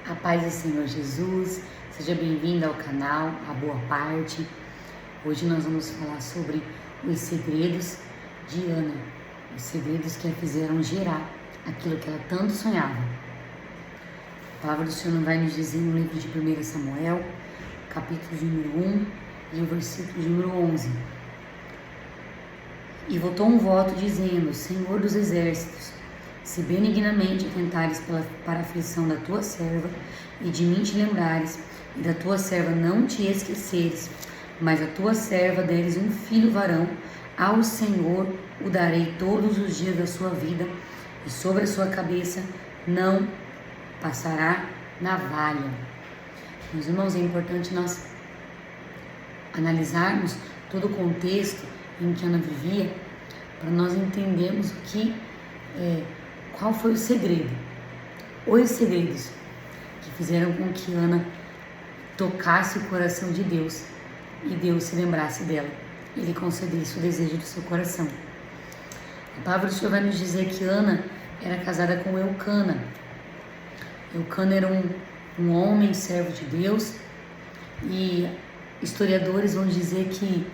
A paz do Senhor Jesus, seja bem-vindo ao canal A Boa Parte. Hoje nós vamos falar sobre os segredos de Ana, os segredos que a fizeram gerar aquilo que ela tanto sonhava. A palavra do Senhor vai nos dizer no livro de 1 Samuel, capítulo de número 1 e o versículo de número 11. E votou um voto dizendo: Senhor dos exércitos, se benignamente atentares para a aflição da tua serva, e de mim te lembrares, e da tua serva não te esqueceres, mas a tua serva deres um filho varão, ao Senhor o darei todos os dias da sua vida, e sobre a sua cabeça não passará navalha. Meus irmãos, é importante nós analisarmos todo o contexto em que Ana vivia, para nós entendermos qual foi o segredo, os segredos que fizeram com que Ana tocasse o coração de Deus e Deus se lembrasse dela, Ele concedesse o desejo do seu coração. A palavra do Senhor vai nos dizer que Ana era casada com Eucana. Eucana era um homem servo de Deus, e historiadores vão dizer que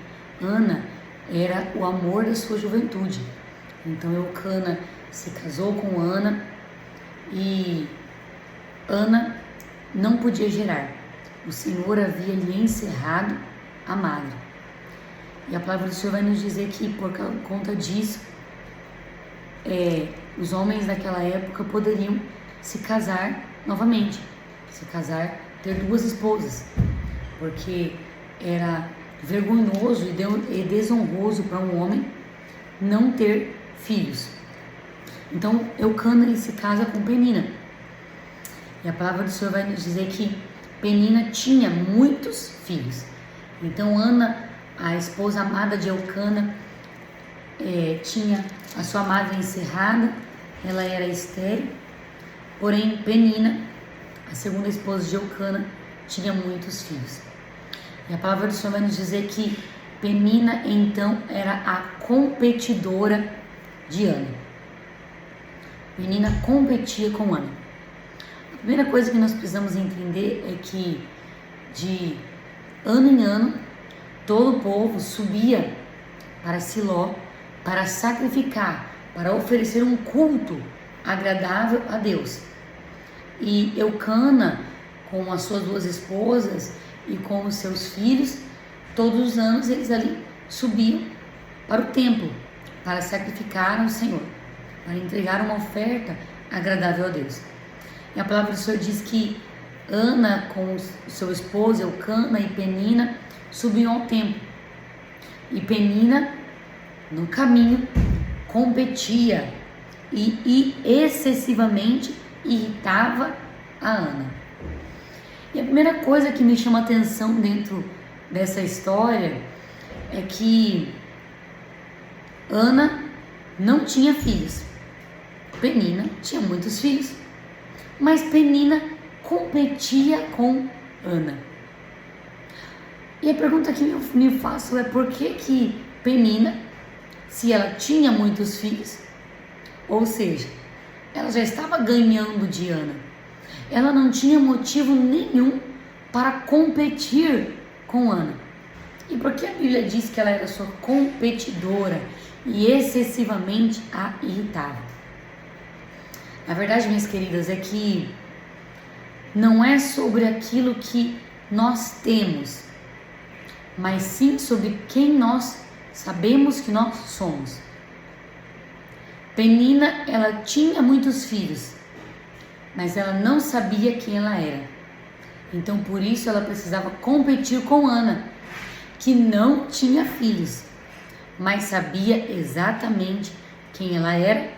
Ana era o amor da sua juventude. Então Eucana se casou com Ana e Ana não podia gerar. O Senhor havia lhe encerrado a madre. E a palavra do Senhor vai nos dizer que por conta disso, os homens daquela época poderiam se casar novamente, ter duas esposas, porque era vergonhoso e desonroso para um homem não ter filhos. Então Eucana ele se casa com Penina, e a palavra do Senhor vai nos dizer que Penina tinha muitos filhos. Então Ana, a esposa amada de Eucana, tinha a sua madre encerrada, ela era estéril, porém Penina, a segunda esposa de Eucana, tinha muitos filhos. E a palavra do Senhor vai nos dizer que Penina então era a competidora de Ana. Penina competia com Ana. A primeira coisa que nós precisamos entender é que de ano em ano todo o povo subia para Siló para sacrificar, para oferecer um culto agradável a Deus. E Eucana, com as suas duas esposas e com os seus filhos, todos os anos eles ali subiam para o templo para sacrificar ao Senhor, para entregar uma oferta agradável a Deus. E a palavra do Senhor diz que Ana com o seu esposo Eucana e Penina subiam ao templo, e Penina no caminho competia e excessivamente irritava a Ana. E a primeira coisa que me chama a atenção dentro dessa história é que Ana não tinha filhos. Penina tinha muitos filhos, mas Penina competia com Ana. E a pergunta que eu me faço é: por que Penina, se ela tinha muitos filhos, ou seja, ela já estava ganhando de Ana, ela não tinha motivo nenhum para competir com Ana? E por que a Bíblia diz que ela era sua competidora e excessivamente a irritava? A verdade, minhas queridas, é que não é sobre aquilo que nós temos, mas sim sobre quem nós sabemos que nós somos. Penina, ela tinha muitos filhos, mas ela não sabia quem ela era. Então, por isso, ela precisava competir com Ana, que não tinha filhos, mas sabia exatamente quem ela era,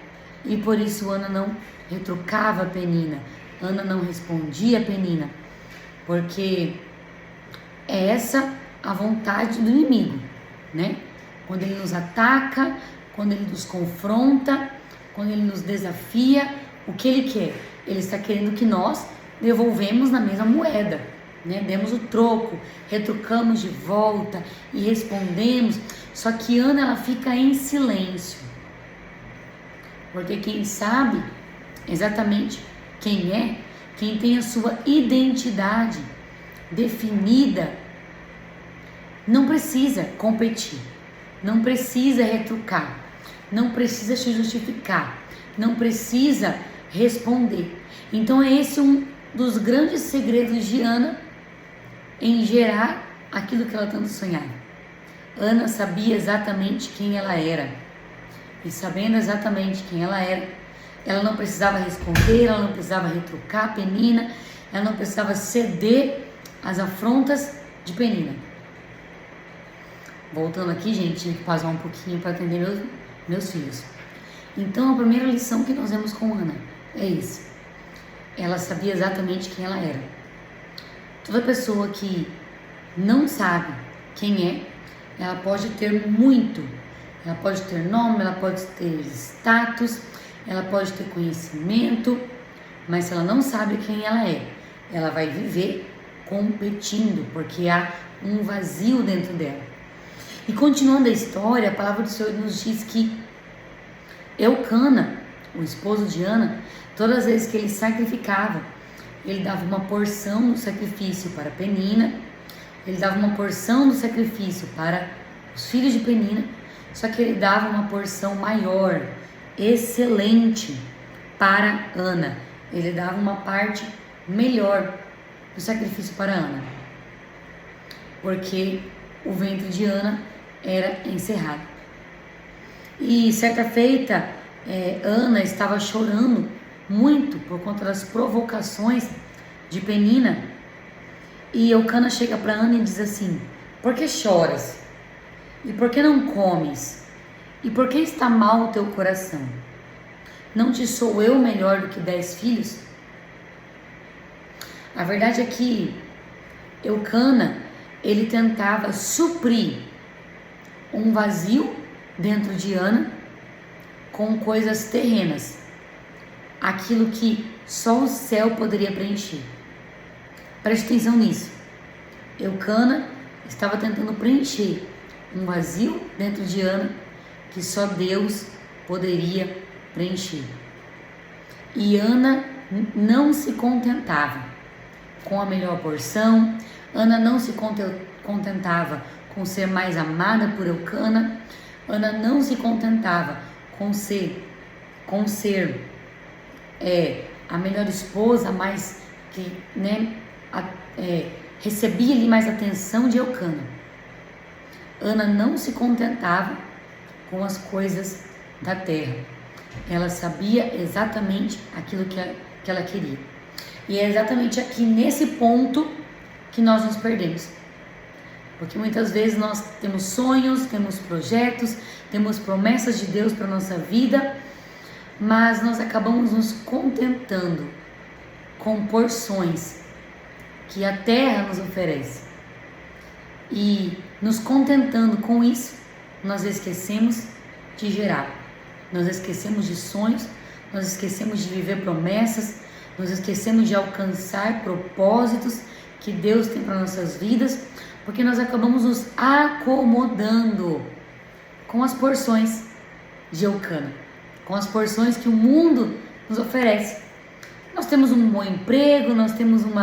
e por isso Ana não retrucava Penina, Ana não respondia a Penina, porque é essa a vontade do inimigo, né? Quando ele nos ataca, quando ele nos confronta, quando ele nos desafia, o que ele quer? Ele está querendo que nós devolvemos na mesma moeda, né? Demos o troco, retrucamos de volta e respondemos. Só que Ana, ela fica em silêncio, porque quem sabe exatamente quem é, quem tem a sua identidade definida, não precisa competir, não precisa retrucar, não precisa se justificar, não precisa responder. Então é esse um dos grandes segredos de Ana em gerar aquilo que ela tanto sonhava. Ana sabia exatamente quem ela era. E sabendo exatamente quem ela era, ela não precisava responder, ela não precisava retrucar Penina, ela não precisava ceder às afrontas de Penina. Voltando aqui, gente, tive que pausar um pouquinho para atender meus filhos. Então, a primeira lição que nós vemos com Ana é isso. Ela sabia exatamente quem ela era. Toda pessoa que não sabe quem é, ela pode ter muito. Ela pode ter nome, ela pode ter status, ela pode ter conhecimento, mas se ela não sabe quem ela é, ela vai viver competindo, porque há um vazio dentro dela. E continuando a história, a palavra do Senhor nos diz que Eucana, o esposo de Ana, todas as vezes que ele sacrificava, ele dava uma porção do sacrifício para Penina, ele dava uma porção do sacrifício para os filhos de Penina, só que ele dava uma porção maior, excelente, para Ana. Ele dava uma parte melhor do sacrifício para Ana, porque o ventre de Ana era encerrado. E certa feita, Ana estava chorando muito por conta das provocações de Penina. E Eucana chega para Ana e diz assim: por que choras? E por que não comes? E por que está mal o teu coração? Não te sou eu melhor do que 10 filhos? A verdade é que Eucana, ele tentava suprir um vazio dentro de Ana com coisas terrenas, aquilo que só o céu poderia preencher. Preste atenção nisso. Eucana estava tentando preencher um vazio dentro de Ana que só Deus poderia preencher. E Ana não se contentava com a melhor porção, Ana não se contentava com ser mais amada por Eucana, Ana não se contentava com ser a melhor esposa, mais que recebia ali mais atenção de Eucana. Ana não se contentava com as coisas da terra. Ela sabia exatamente aquilo que ela queria. E é exatamente aqui nesse ponto que nós nos perdemos. Porque muitas vezes nós temos sonhos, temos projetos, temos promessas de Deus para a nossa vida, mas nós acabamos nos contentando com porções que a terra nos oferece. E nos contentando com isso, nós esquecemos de gerar, nós esquecemos de sonhos, nós esquecemos de viver promessas, nós esquecemos de alcançar propósitos que Deus tem para nossas vidas, porque nós acabamos nos acomodando com as porções de Eucana, com as porções que o mundo nos oferece. Nós temos um bom emprego, nós temos um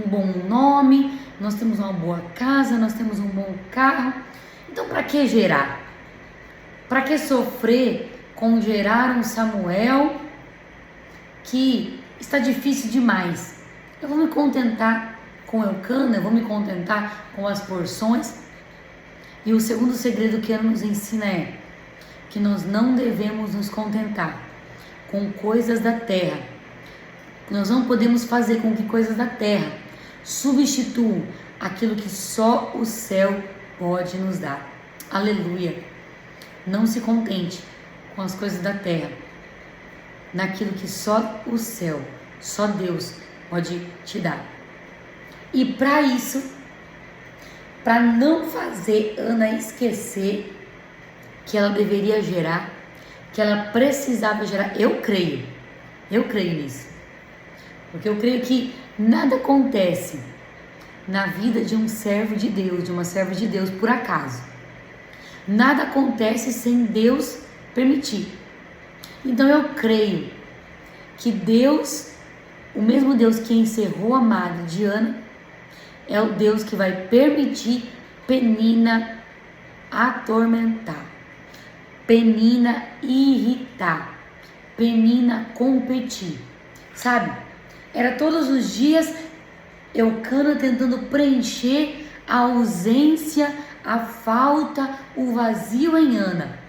bom nome, nós temos uma boa casa, nós temos um bom carro. Então, para que gerar? Para que sofrer com gerar um Samuel que está difícil demais? Eu vou me contentar com Eucana, eu vou me contentar com as porções. E o segundo segredo que ela nos ensina é que nós não devemos nos contentar com coisas da terra. Nós não podemos fazer com que coisas da terra substituam aquilo que só o céu pode nos dar. Aleluia! Não se contente com as coisas da terra, naquilo que só o céu, só Deus pode te dar. E para isso, para não fazer Ana esquecer que ela deveria gerar, que ela precisava gerar, eu creio nisso. Porque eu creio que nada acontece na vida de um servo de Deus, de uma serva de Deus, por acaso. Nada acontece sem Deus permitir. Então eu creio que Deus o mesmo Deus que encerrou a madre de Ana é o Deus que vai permitir Penina atormentar, Penina irritar, Penina competir, sabe? Era todos os dias Eucana tentando preencher a ausência, a falta, o vazio em Ana.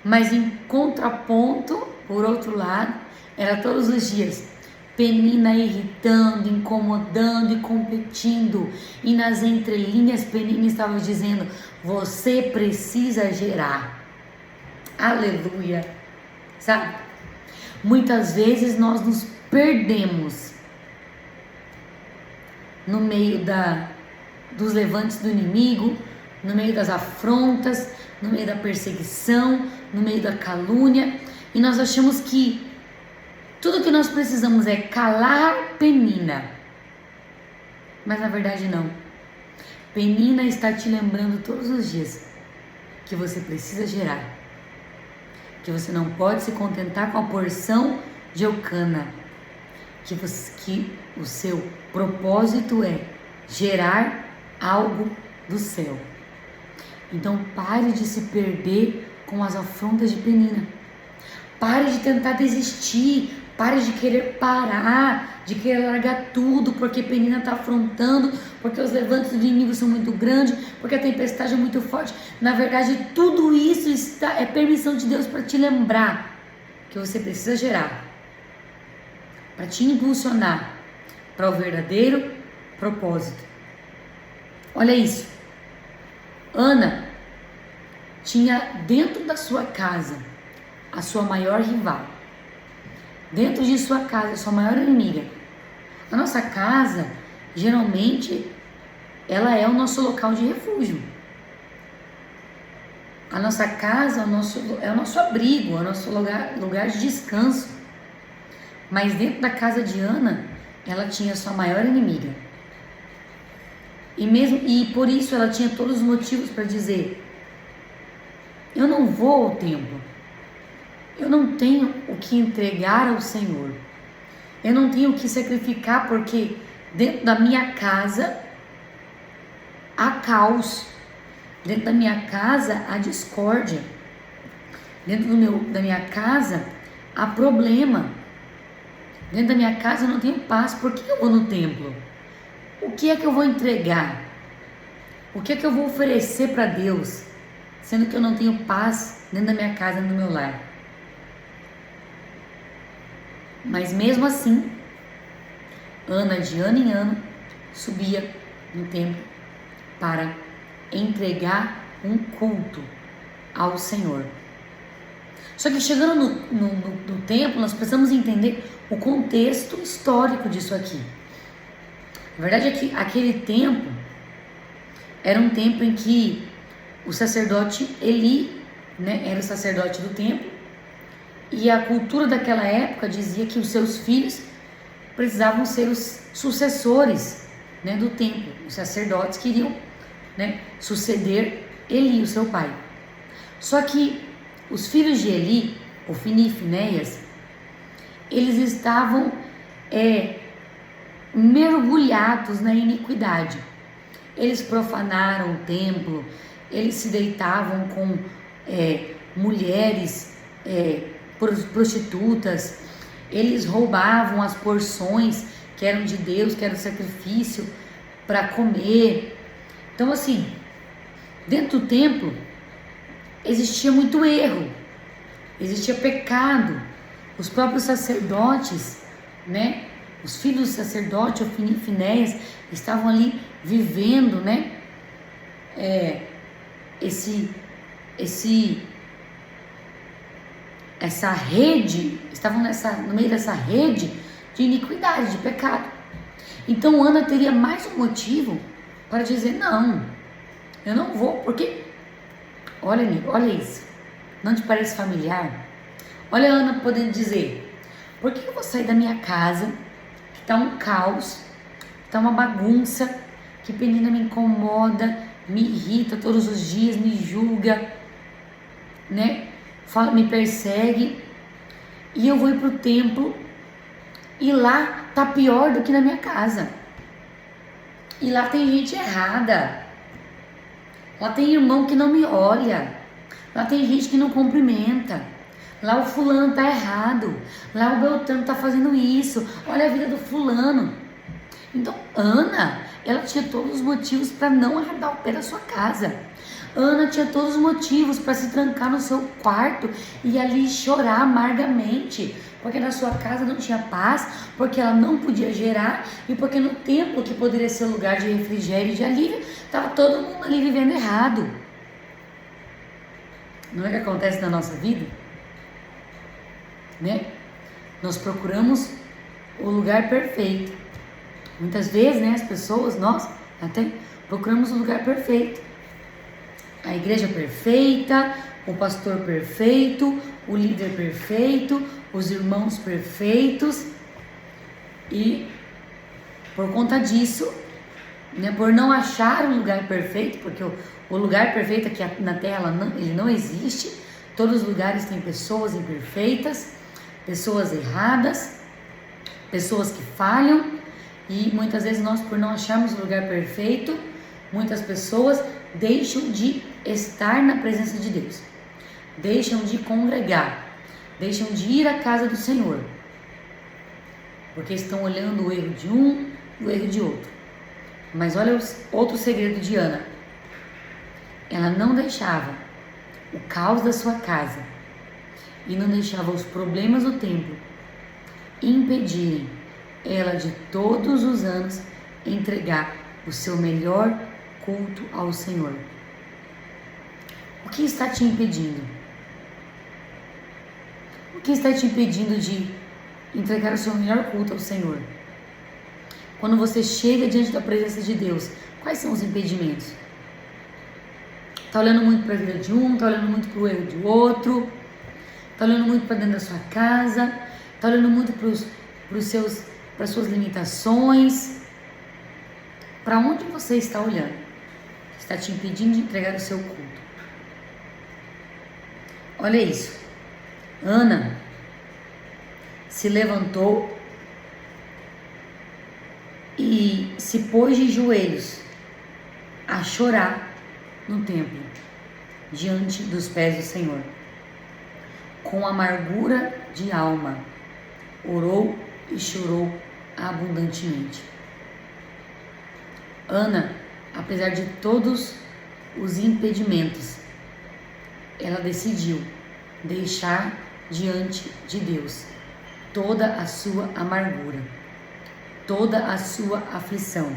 Mas em contraponto, por outro lado, era todos os dias Penina irritando, incomodando e competindo. E nas entrelinhas Penina estava dizendo: você precisa gerar. Aleluia. Sabe? Muitas vezes nós nos perdemos no meio dos levantes do inimigo, no meio das afrontas, no meio da perseguição, no meio da calúnia, e nós achamos que tudo que nós precisamos é calar Penina. Mas na verdade não. Penina está te lembrando todos os dias que você precisa gerar, que você não pode se contentar com a porção de Eucana, que o seu propósito é gerar algo do céu. Então pare de se perder com as afrontas de Penina. Pare de tentar desistir. Pare de querer parar, de querer largar tudo, porque Penina está afrontando, porque os levantes do inimigo são muito grandes, porque a tempestade é muito forte. Na verdade, tudo isso é permissão de Deus para te lembrar que você precisa gerar, para te impulsionar para o verdadeiro propósito. Olha isso. Ana tinha dentro da sua casa a sua maior rival. Dentro de sua casa, a sua maior inimiga. A nossa casa, geralmente, ela é o nosso local de refúgio. A nossa casa é o nosso abrigo, é o nosso lugar de descanso. Mas dentro da casa de Ana, ela tinha a sua maior inimiga. E por isso ela tinha todos os motivos para dizer: eu não vou ao templo. Eu não tenho o que entregar ao Senhor. Eu não tenho o que sacrificar, porque dentro da minha casa há caos. Dentro da minha casa há discórdia. Dentro da minha casa há problema. Dentro da minha casa eu não tenho paz. Por que eu vou no templo? O que é que eu vou entregar? O que é que eu vou oferecer para Deus, sendo que eu não tenho paz dentro da minha casa, no meu lar? Mas mesmo assim, Ana, de ano em ano, subia no templo para entregar um culto ao Senhor. Só que chegando no templo, nós precisamos entender o contexto histórico disso aqui. A verdade é que aquele templo era um templo em que o sacerdote Eli, era o sacerdote do templo, e a cultura daquela época dizia que os seus filhos precisavam ser os sucessores, do templo. Os sacerdotes queriam, suceder Eli, o seu pai. Só que os filhos de Eli, Ofni e Finéias, eles estavam mergulhados na iniquidade. Eles profanaram o templo, eles se deitavam com mulheres prostitutas, eles roubavam as porções que eram de Deus, que era o sacrifício para comer. Então, assim, dentro do templo existia muito erro, existia pecado. Os próprios sacerdotes, os filhos do sacerdote, Ofni e Finéias, estavam ali vivendo, essa rede, estavam no meio dessa rede de iniquidade, de pecado. Então Ana teria mais um motivo para dizer: não, eu não vou, porque olha isso, não te parece familiar? Olha a Ana podendo dizer: por que eu vou sair da minha casa, que está um caos, está uma bagunça, que Penina me incomoda, me irrita todos os dias, me julga, me persegue, e eu vou ir para o templo E lá tá pior do que na minha casa. E lá tem gente errada. Lá tem irmão que não me olha. Lá tem gente que não cumprimenta. Lá o fulano tá errado. Lá o Beltrano tá fazendo isso. Olha a vida do fulano. Então, Ana, ela tinha todos os motivos para não arredar o pé da sua casa. Ana tinha todos os motivos para se trancar no seu quarto e ali chorar amargamente, porque na sua casa não tinha paz, porque ela não podia gerar e porque no templo, que poderia ser lugar de refrigério e de alívio, estava todo mundo ali vivendo errado. Não é que acontece na nossa vida? Né? Nós procuramos o lugar perfeito. Muitas vezes, né, as pessoas, nós até procuramos o lugar perfeito. A igreja perfeita, o pastor perfeito, o líder perfeito, os irmãos perfeitos. E por conta disso, né, por não achar um lugar perfeito, porque o lugar perfeito aqui na Terra ele não existe. Todos os lugares têm pessoas imperfeitas, pessoas erradas, pessoas que falham. E muitas vezes nós, por não acharmos o lugar perfeito, muitas pessoas deixam de estar na presença de Deus, deixam de congregar, deixam de ir à casa do Senhor, porque estão olhando o erro de um e o erro de outro. Mas olha outro segredo de Ana. Ela não deixava o caos da sua casa e não deixava os problemas do templo impedirem ela de todos os anos entregar o seu melhor culto ao Senhor. O que está te impedindo? O que está te impedindo de entregar o seu melhor culto ao Senhor? Quando você chega diante da presença de Deus, quais são os impedimentos? Está olhando muito para a vida de um, está olhando muito para o erro do outro, está olhando muito para dentro da sua casa, está olhando muito para as suas limitações. Para onde você está olhando? Está te impedindo de entregar o seu culto. Olha isso. Ana se levantou e se pôs de joelhos a chorar no templo, diante dos pés do Senhor. Com amargura de alma, orou e chorou abundantemente. Ana, apesar de todos os impedimentos, ela decidiu deixar diante de Deus toda a sua amargura, toda a sua aflição.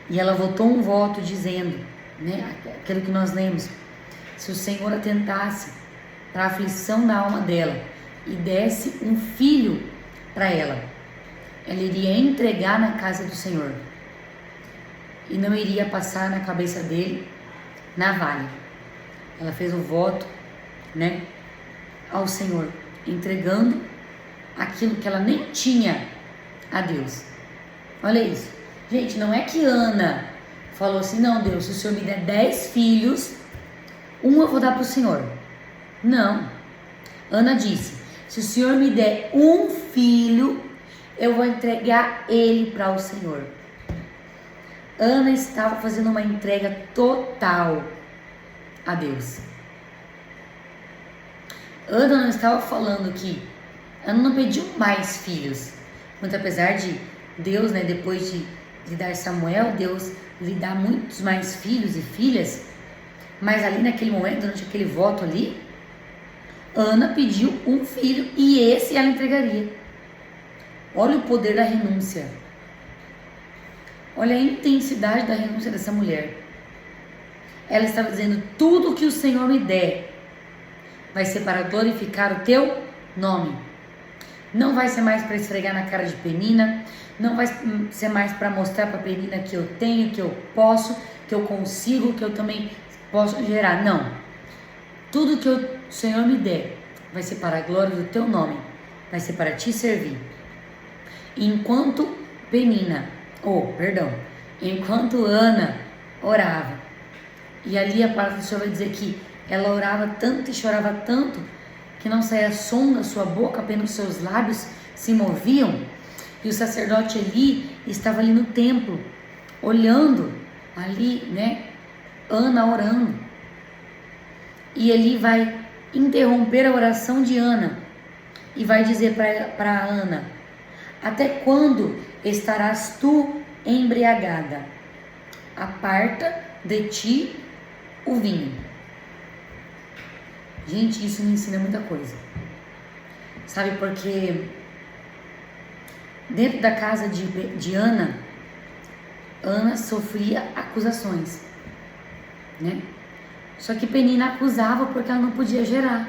E ela votou um voto dizendo, né, aquilo que nós lemos: se o Senhor atentasse para a aflição da alma dela e desse um filho para ela iria entregar na casa do Senhor e não iria passar na cabeça dele navalha. Ela fez o voto, né, ao Senhor, entregando aquilo que ela nem tinha a Deus. Olha isso. Gente, não é que Ana falou assim: não, Deus, se o Senhor me der 10 filhos, um eu vou dar para o Senhor. Não. Ana disse: se o Senhor me der um filho, eu vou entregar ele para o Senhor. Ana estava fazendo uma entrega total a Deus. Ana não estava falando que Ana não pediu mais filhos. Muito apesar de Deus, né, depois de dar Samuel, Deus lhe dá muitos mais filhos e filhas. Mas ali naquele momento, durante aquele voto ali, Ana pediu um filho e esse ela entregaria. Olha o poder da renúncia. Olha a intensidade da renúncia dessa mulher. Ela estava dizendo: tudo que o Senhor me der vai ser para glorificar o teu nome. Não vai ser mais para esfregar na cara de Penina. Não vai ser mais para mostrar para Penina que eu tenho, que eu posso, que eu consigo, que eu também posso gerar. Não. Tudo que o Senhor me der vai ser para a glória do teu nome. Vai ser para te servir. Enquanto enquanto Ana orava, e ali a palavra do Senhor vai dizer que ela orava tanto e chorava tanto que não saía som da sua boca, apenas os seus lábios se moviam, e o sacerdote Eli estava ali no templo, olhando ali, né, Ana orando. E Eli vai interromper a oração de Ana e vai dizer para Ana: até quando estarás tu embriagada? Aparta de ti o vinho. Gente, isso me ensina muita coisa. Sabe, porque dentro da casa de Ana, Ana sofria acusações, né? Só que Penina acusava porque ela não podia gerar.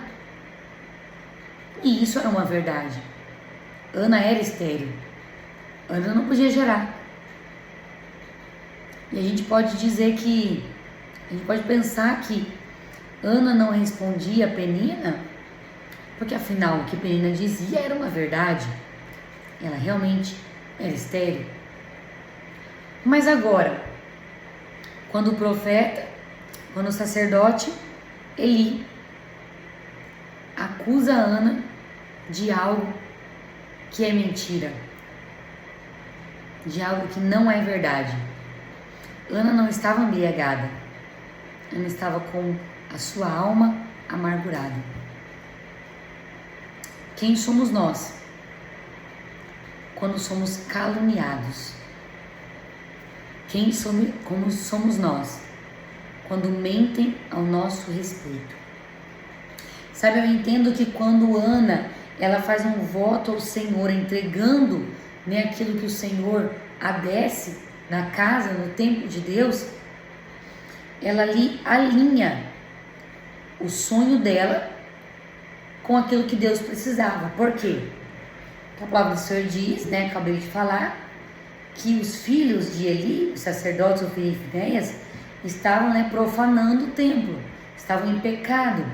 E isso era uma verdade. Ana era estéril. Ana não podia gerar. E a gente pode dizer que, a gente pode pensar que Ana não respondia a Penina, porque afinal o que Penina dizia era uma verdade. Ela realmente era estéril. Mas agora, quando o profeta, quando o sacerdote Eli acusa Ana de algo que é mentira, de algo que não é verdade. Ana não estava embriagada, Ana estava com a sua alma amargurada. Quem somos nós quando somos caluniados? Como somos nós quando mentem ao nosso respeito? Sabe, eu entendo que quando Ana, ela faz um voto ao Senhor, entregando, né, aquilo que o Senhor a desse na casa, no templo de Deus, ela ali alinha o sonho dela com aquilo que Deus precisava. Por quê? Porque a palavra do Senhor diz, né, acabei de falar, que os filhos de Eli, os sacerdotes Ofni e Finéias, estavam, né, profanando o templo, estavam em pecado.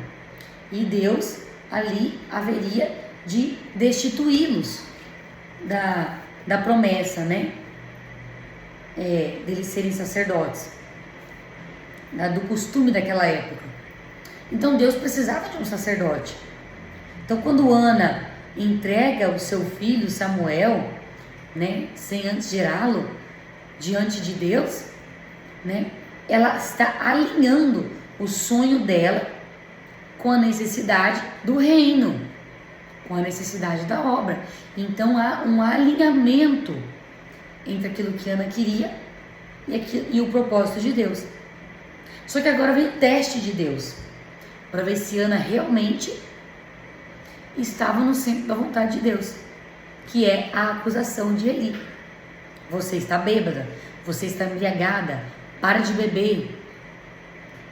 E Deus ali haveria de destituí-los da promessa, né, deles serem sacerdotes, do costume daquela época. Então Deus precisava de um sacerdote. Então quando Ana entrega o seu filho Samuel, né, sem antes gerá-lo, diante de Deus, né, ela está alinhando o sonho dela com a necessidade do reino, com a necessidade da obra. Então há um alinhamento entre aquilo que Ana queria e o propósito de Deus. Só que agora vem o teste de Deus, para ver se Ana realmente estava no centro da vontade de Deus, que é a acusação de Eli. Você está bêbada, você está embriagada, para de beber.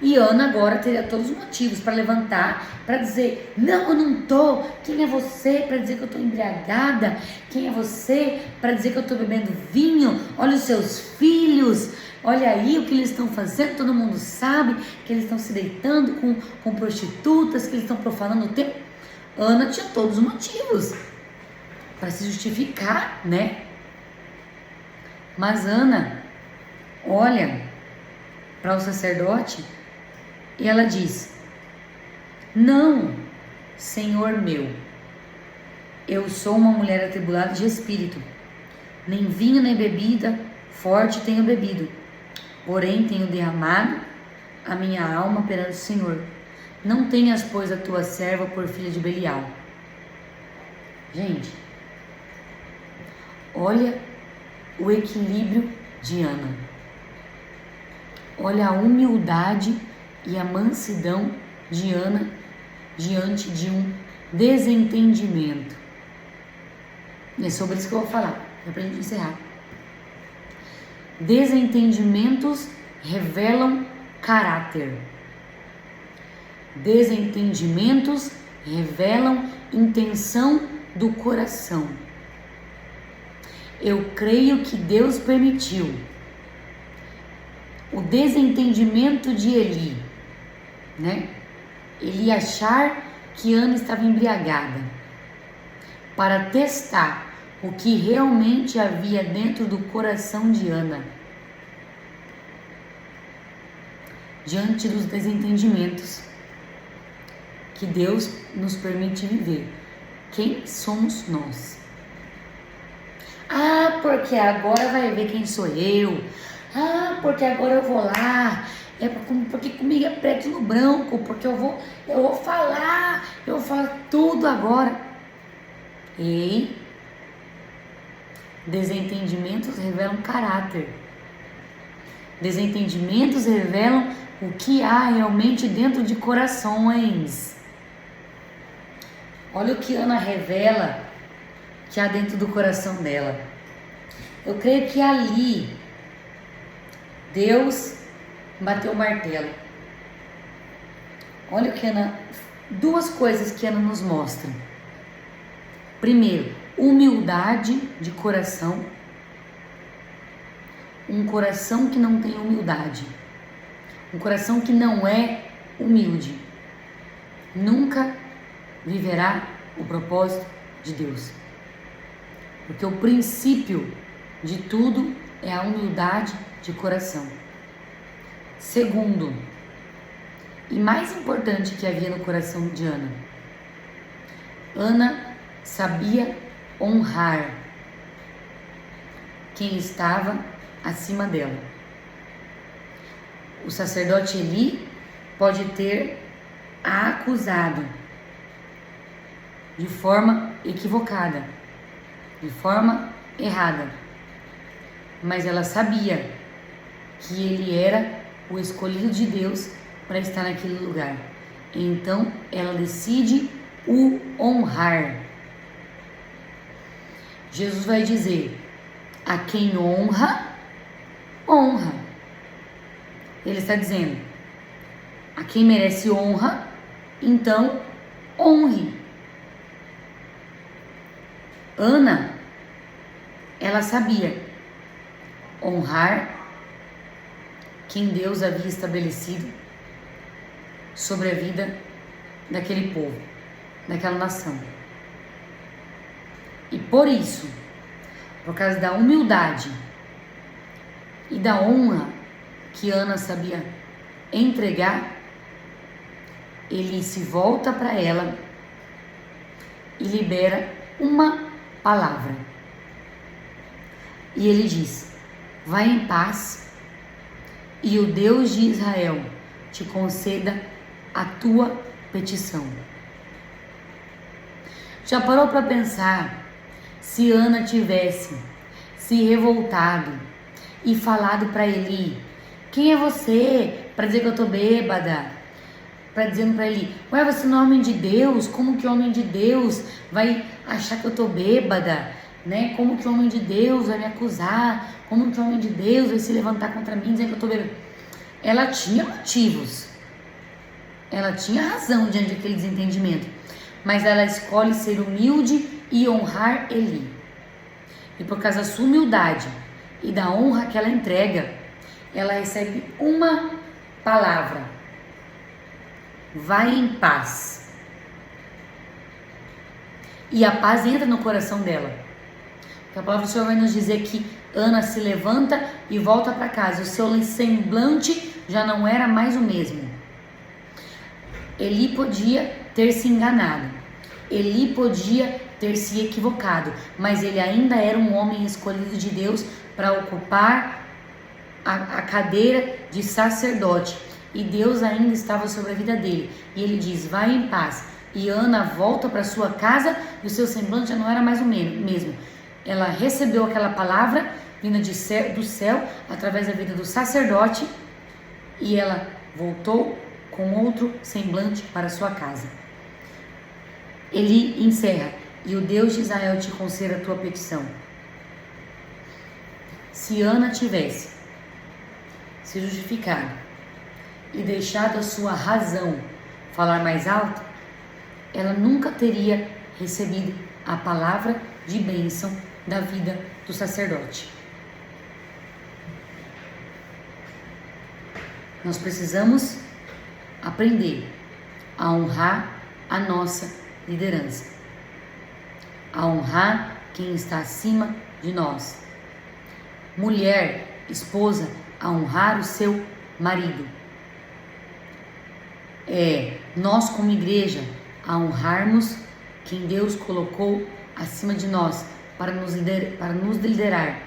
E Ana agora teria todos os motivos para levantar, para dizer: não, eu não tô. Quem é você para dizer que eu estou embriagada? Quem é você para dizer que eu estou bebendo vinho? Olha os seus filhos, olha aí o que eles estão fazendo. Todo mundo sabe que eles estão se deitando com prostitutas, que eles estão profanando o templo. Ana tinha todos os motivos para se justificar, né? Mas Ana olha para o sacerdote e ela diz: não, Senhor meu, eu sou uma mulher atribulada de espírito, nem vinho nem bebida forte tenho bebido, porém tenho derramado a minha alma perante o Senhor. Não tenhas, pois, a tua serva por filha de Belial. Gente, olha o equilíbrio de Ana. Olha a humildade e a mansidão de Ana diante de um desentendimento. E é sobre isso que eu vou falar, para a gente encerrar. Desentendimentos revelam caráter. Desentendimentos revelam intenção do coração. Eu creio que Deus permitiu o desentendimento de Eli, né? Ele achar que Ana estava embriagada, para testar o que realmente havia dentro do coração de Ana, diante dos desentendimentos que Deus nos permite viver. Quem somos nós Ah, porque agora vai ver quem sou eu. Ah, porque agora eu vou lá. Porque comigo é preto no branco. Porque eu vou falar. Eu falo tudo agora. Ei, desentendimentos revelam caráter. Desentendimentos revelam o que há realmente dentro de corações. Olha o que Ana revela que há dentro do coração dela. Eu creio que ali Deus bateu o martelo. Olha o que Ana, duas coisas que Ana nos mostra. Primeiro, humildade de coração. Um coração que não tem humildade. Um coração que não é humilde. Nunca viverá o propósito de Deus. Porque o princípio de tudo é a humildade de coração. Segundo, e mais importante que havia no coração de Ana, Ana sabia honrar quem estava acima dela. O sacerdote Eli pode ter a acusado de forma equivocada, de forma errada, mas ela sabia que ele era o escolhido de Deus para estar naquele lugar. Então ela decide o honrar. Jesus vai dizer: a quem honra, honra. Ele está dizendo: a quem merece honra, então honre. Ana, ela sabia honrar quem Deus havia estabelecido sobre a vida daquele povo, daquela nação. E por isso, por causa da humildade e da honra que Ana sabia entregar, ele se volta para ela e libera uma palavra. E ele diz: vai em paz e o Deus de Israel te conceda a tua petição. Já parou para pensar se Ana tivesse se revoltado e falado para Eli: quem é você para dizer que eu tô bêbada? Dizendo para Eli: ué, você não é homem de Deus? Como que o homem de Deus vai achar que eu tô bêbada? Né? Como que o homem de Deus vai me acusar? Como que o homem de Deus vai se levantar contra mim dizendo que eu tô bêbada? Ela tinha motivos. Ela tinha razão diante daquele desentendimento. Mas ela escolhe ser humilde e honrar Eli. E por causa da sua humildade e da honra que ela entrega, ela recebe uma palavra: vai em paz. E a paz entra no coração dela. Porque a palavra do Senhor vai nos dizer que Ana se levanta e volta para casa. O seu semblante já não era mais o mesmo. Eli podia ter se enganado. Eli podia ter se equivocado. Mas ele ainda era um homem escolhido de Deus para ocupar a cadeira de sacerdote. E Deus ainda estava sobre a vida dele. E ele diz: vai em paz. E Ana volta para sua casa e o seu semblante já não era mais o mesmo. Ela recebeu aquela palavra vinda do céu através da vida do sacerdote e ela voltou com outro semblante para sua casa. Ele encerra: e o Deus de Israel te conceda a tua petição. Se Ana tivesse se justificado e deixado a sua razão falar mais alto, ela nunca teria recebido a palavra de bênção da vida do sacerdote. Nós precisamos aprender a honrar a nossa liderança, a honrar quem está acima de nós. Mulher, esposa, a honrar o seu marido. Nós como igreja, a honrarmos quem Deus colocou acima de nós, para nos liderar,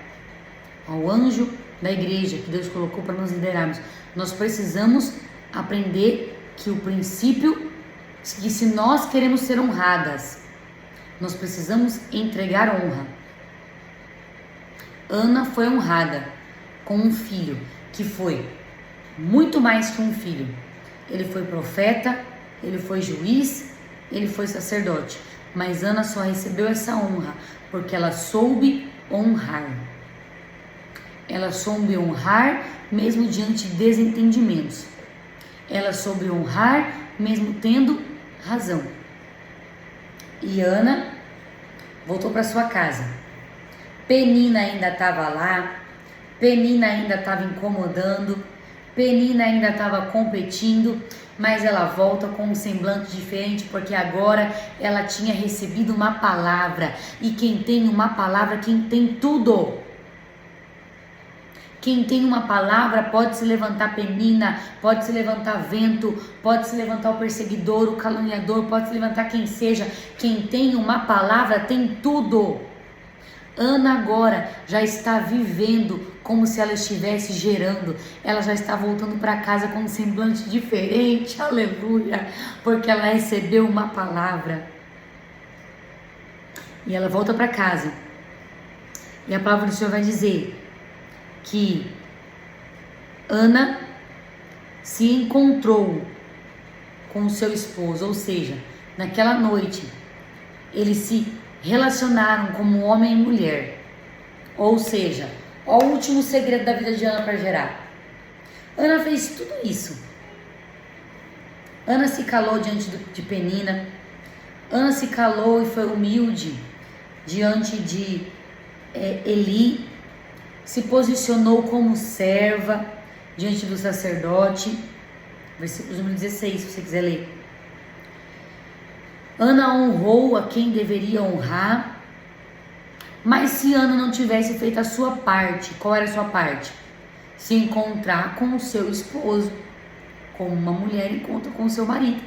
ao anjo da igreja que Deus colocou para nos liderarmos. Nós precisamos aprender que o princípio, que se nós queremos ser honradas, nós precisamos entregar honra. Ana foi honrada com um filho que foi muito mais que um filho. Ele foi profeta, ele foi juiz, ele foi sacerdote. Mas Ana só recebeu essa honra porque ela soube honrar. Ela soube honrar mesmo diante de desentendimentos. Ela soube honrar mesmo tendo razão. E Ana voltou para sua casa. Penina ainda estava lá. Penina ainda estava incomodando. Penina ainda estava competindo. Mas ela volta com um semblante diferente, porque agora ela tinha recebido uma palavra. E quem tem uma palavra, quem tem tudo. Quem tem uma palavra pode se levantar Penina, pode se levantar vento, pode se levantar o perseguidor, o caluniador, pode se levantar quem seja. Quem tem uma palavra tem tudo. Ana agora já está vivendo como se ela estivesse gerando. Ela já está voltando para casa com um semblante diferente, aleluia, porque ela recebeu uma palavra. E ela volta para casa. E a palavra do Senhor vai dizer que Ana se encontrou com o seu esposo, ou seja, naquela noite eles se relacionaram como homem e mulher. Ou seja, ó, o último segredo da vida de Ana para gerar. Ana fez tudo isso. Ana se calou diante de Penina. Ana se calou e foi humilde diante de Eli. Se posicionou como serva diante do sacerdote. Versículo número 16, se você quiser ler. Ana honrou a quem deveria honrar. Mas se Ana não tivesse feito a sua parte, qual era a sua parte? Se encontrar com o seu esposo, como uma mulher encontra com o seu marido.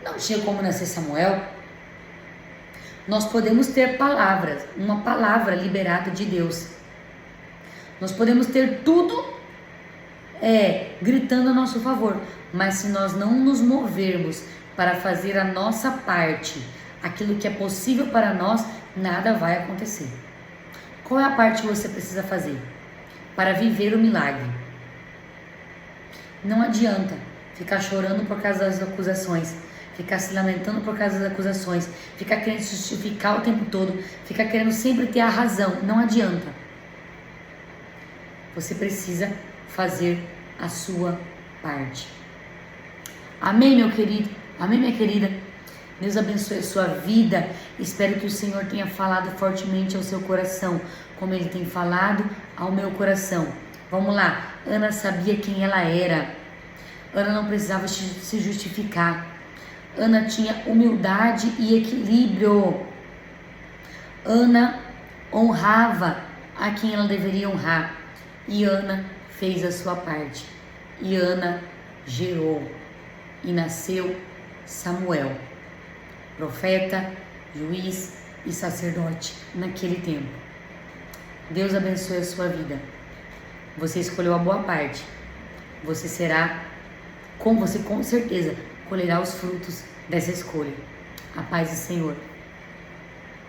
Não tinha como nascer Samuel. Nós podemos ter palavras, uma palavra liberada de Deus. Nós podemos ter tudo gritando a nosso favor, mas se nós não nos movermos para fazer a nossa parte, aquilo que é possível para nós, nada vai acontecer. Qual é a parte que você precisa fazer para viver o milagre? Não adianta ficar chorando por causa das acusações, ficar se lamentando por causa das acusações, ficar querendo justificar o tempo todo, ficar querendo sempre ter a razão. Não adianta. Você precisa fazer a sua parte. Amém, meu querido? Amém, minha querida? Deus abençoe a sua vida. Espero que o Senhor tenha falado fortemente ao seu coração, como Ele tem falado ao meu coração. Vamos lá. Ana sabia quem ela era. Ana não precisava se justificar. Ana tinha humildade e equilíbrio. Ana honrava a quem ela deveria honrar. E Ana fez a sua parte. E Ana gerou. E nasceu Samuel, profeta, juiz e sacerdote naquele tempo. Deus abençoe a sua vida. Você escolheu a boa parte. Você com certeza colherá os frutos dessa escolha. A paz do Senhor.